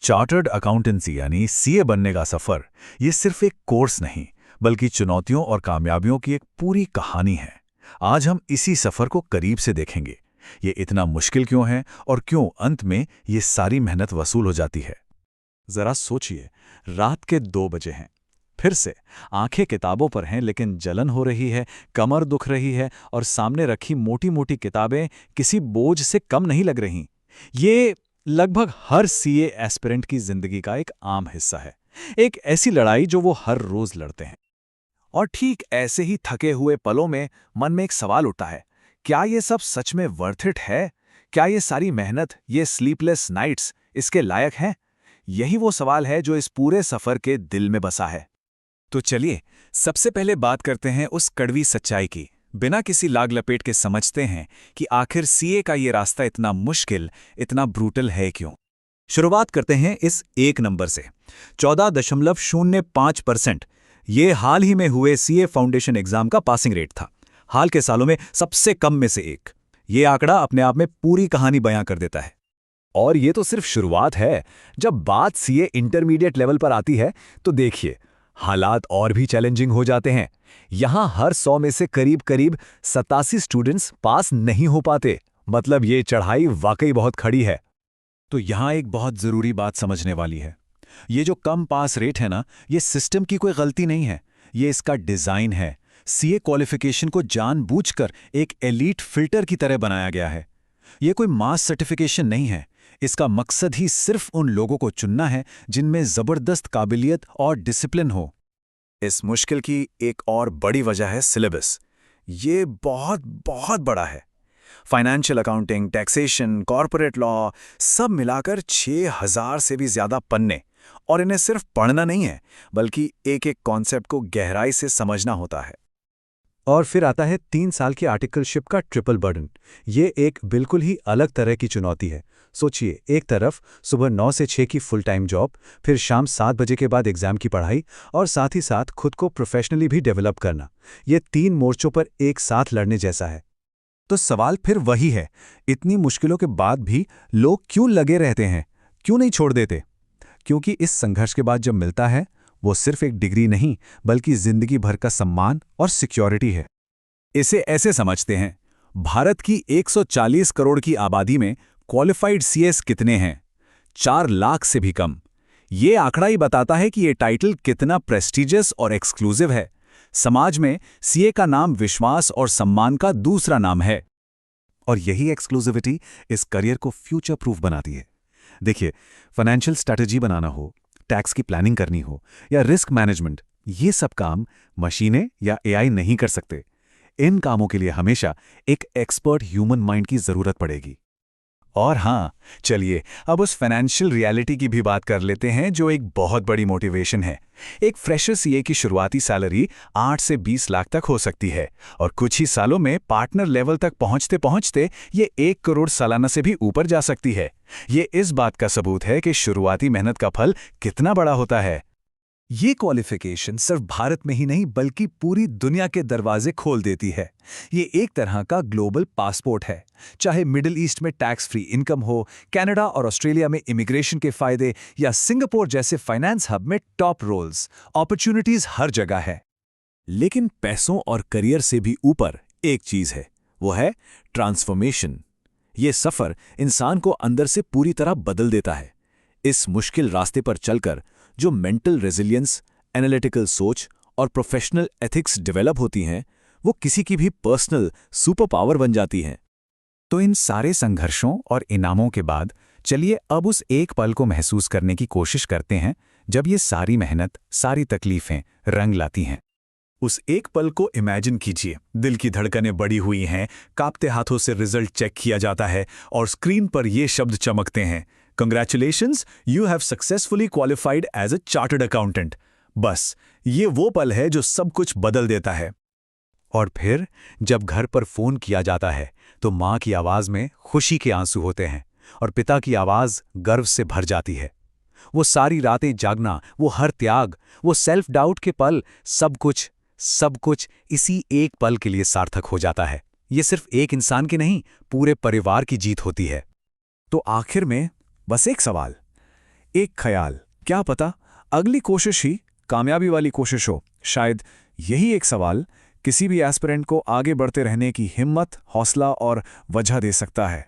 Chartered accountancy यानी CA बनने का सफर ये सिर्फ एक कोर्स नहीं बल्कि चुनौतियों और कामयाबियों की एक पूरी कहानी है। आज हम इसी सफर को करीब से देखेंगे। ये इतना मुश्किल क्यों है और क्यों अंत में ये सारी मेहनत वसूल हो जाती है। जरा सोचिए, रात के 2 बजे हैं, फिर से आंखें किताबों पर हैं लेकिन जलन हो रही है, कमर दुख रही है और सामने रखी मोटी मोटी किताबें किसी बोझ से कम नहीं लग रहीं। ये लगभग हर सीए एस्पिरेंट की जिंदगी का एक आम हिस्सा है, एक ऐसी लड़ाई जो वो हर रोज लड़ते हैं। और ठीक ऐसे ही थके हुए पलों में मन में एक सवाल उठता है, क्या ये सब सच में वर्थ इट है? क्या ये सारी मेहनत, ये स्लीपलेस नाइट्स इसके लायक हैं? यही वो सवाल है जो इस पूरे सफर के दिल में बसा है। तो चलिए सबसे पहले बात करते हैं उस कड़वी सच्चाई की। बिना किसी लाग लपेट के समझते हैं कि आखिर सीए का ये रास्ता इतना मुश्किल, इतना ब्रूटल है क्यों। शुरुआत करते हैं इस एक नंबर से। 14.05% ये हाल ही में हुए सीए फाउंडेशन एग्जाम का पासिंग रेट था। हाल के सालों में सबसे कम में से एक। ये आंकड़ा अपने आप में पूरी कहानी बयां कर देता है। और ये तो सिर्फ शुरुआत है। जब बात सीए इंटरमीडिएट लेवल पर आती है तो देखिए, हालात और भी चैलेंजिंग हो जाते हैं। यहां हर 100 में से करीब करीब 87 स्टूडेंट्स पास नहीं हो पाते। मतलब ये चढ़ाई वाकई बहुत खड़ी है। तो यहां एक बहुत जरूरी बात समझने वाली है। ये जो कम पास रेट है ना, ये सिस्टम की कोई गलती नहीं है, ये इसका डिजाइन है। सीए क्वालिफिकेशन को जानबूझकर एक एलीट फिल्टर की तरह बनाया गया है। ये कोई मास सर्टिफिकेशन नहीं है। इसका मकसद ही सिर्फ उन लोगों को चुनना है जिनमें जबरदस्त काबिलियत और डिसिप्लिन हो। इस मुश्किल की एक और बड़ी वजह है सिलेबस। ये बहुत बहुत बड़ा है। Financial accounting, taxation, corporate law, सब मिलाकर 6000 से भी ज्यादा पन्ने। और इन्हें सिर्फ पढ़ना नहीं है, बल्कि एक एक कॉन्सेप्ट को गहराई से समझना होता है। और फिर आता है 3 साल की आर्टिकलशिप का ट्रिपल बर्डन। ये एक बिल्कुल ही अलग तरह की चुनौती है। सोचिए, एक तरफ सुबह 9 से 6 की फुल टाइम जॉब, फिर शाम 7 बजे के बाद एग्जाम की पढ़ाई और साथ ही साथ खुद को प्रोफेशनली भी डेवलप करना। ये 3 मोर्चों पर एक साथ लड़ने जैसा है। तो सवाल फिर वही है, इतनी मुश्किलों के बाद भी लोग क्यों लगे रहते हैं, क्यों नहीं छोड़ देते? क्योंकि इस संघर्ष के बाद जब मिलता है, वो सिर्फ एक डिग्री नहीं बल्कि जिंदगी भर का सम्मान और सिक्योरिटी है। इसे ऐसे समझते हैं, भारत की 140 करोड़ की आबादी में क्वालिफाइड सीएस कितने हैं? 4 लाख से भी कम। ये आंकड़ा ही बताता है कि ये टाइटल कितना प्रेस्टिजियस और एक्सक्लूसिव है। समाज में सीए का नाम विश्वास और सम्मान का दूसरा नाम है। और यही एक्सक्लूसिविटी इस करियर को फ्यूचर प्रूफ बनाती है। देखिए, फाइनेंशियल स्ट्रैटेजी बनाना हो, टैक्स की प्लानिंग करनी हो या रिस्क मैनेजमेंट, ये सब काम मशीनें या एआई नहीं कर सकते। इन कामों के लिए हमेशा एक एक्सपर्ट ह्यूमन माइंड की जरूरत पड़ेगी। और हाँ, चलिए अब उस फाइनेंशियल रियलिटी की भी बात कर लेते हैं जो एक बहुत बड़ी मोटिवेशन है। एक फ्रेशर सीए की शुरुआती सैलरी 8 से 20 लाख तक हो सकती है और कुछ ही सालों में पार्टनर लेवल तक पहुंचते पहुंचते ये 1 करोड़ सालाना से भी ऊपर जा सकती है। ये इस बात का सबूत है कि शुरुआती मेहनत का फल कितना बड़ा होता है। ये क्वालिफिकेशन सिर्फ भारत में ही नहीं बल्कि पूरी दुनिया के दरवाजे खोल देती है। ये एक तरह का ग्लोबल पासपोर्ट है। चाहे मिडिल ईस्ट में टैक्स फ्री इनकम हो, कनाडा और ऑस्ट्रेलिया में इमिग्रेशन के फायदे या सिंगापुर जैसे फाइनेंस हब में टॉप रोल्स, अपॉर्चुनिटीज हर जगह है। लेकिन पैसों और करियर से भी ऊपर एक चीज है, वो है ट्रांसफॉर्मेशन। ये सफर इंसान को अंदर से पूरी तरह बदल देता है। इस मुश्किल रास्ते पर चलकर जो मेंटल रेजिलियंस, एनालिटिकल सोच और प्रोफेशनल एथिक्स डेवलप होती हैं, वो किसी की भी पर्सनल सुपर पावर बन जाती हैं। तो इन सारे संघर्षों और इनामों के बाद चलिए अब उस एक पल को महसूस करने की कोशिश करते हैं जब ये सारी मेहनत, सारी तकलीफें रंग लाती हैं। उस एक पल को इमेजिन कीजिए। दिल की धड़कनें बढ़ी हुई हैं, कांपते हाथों से रिजल्ट चेक किया जाता है और स्क्रीन पर ये शब्द चमकते हैं, Congratulations, you have successfully qualified as a chartered accountant। बस ये वो पल है जो सब कुछ बदल देता है। और फिर जब घर पर फोन किया जाता है तो माँ की आवाज में खुशी के आंसू होते हैं और पिता की आवाज गर्व से भर जाती है। वो सारी रातें जागना, वो हर त्याग, वो सेल्फ डाउट के पल, सब कुछ इसी एक पल के लिए सार्थक हो जाता है। ये सिर्फ एक इंसान की नहीं, पूरे परिवार की जीत होती है। तो आखिर में बस एक सवाल, एक ख्याल, क्या पता अगली कोशिश ही कामयाबी वाली कोशिश हो। शायद यही एक सवाल किसी भी एस्पिरेंट को आगे बढ़ते रहने की हिम्मत, हौसला और वजह दे सकता है।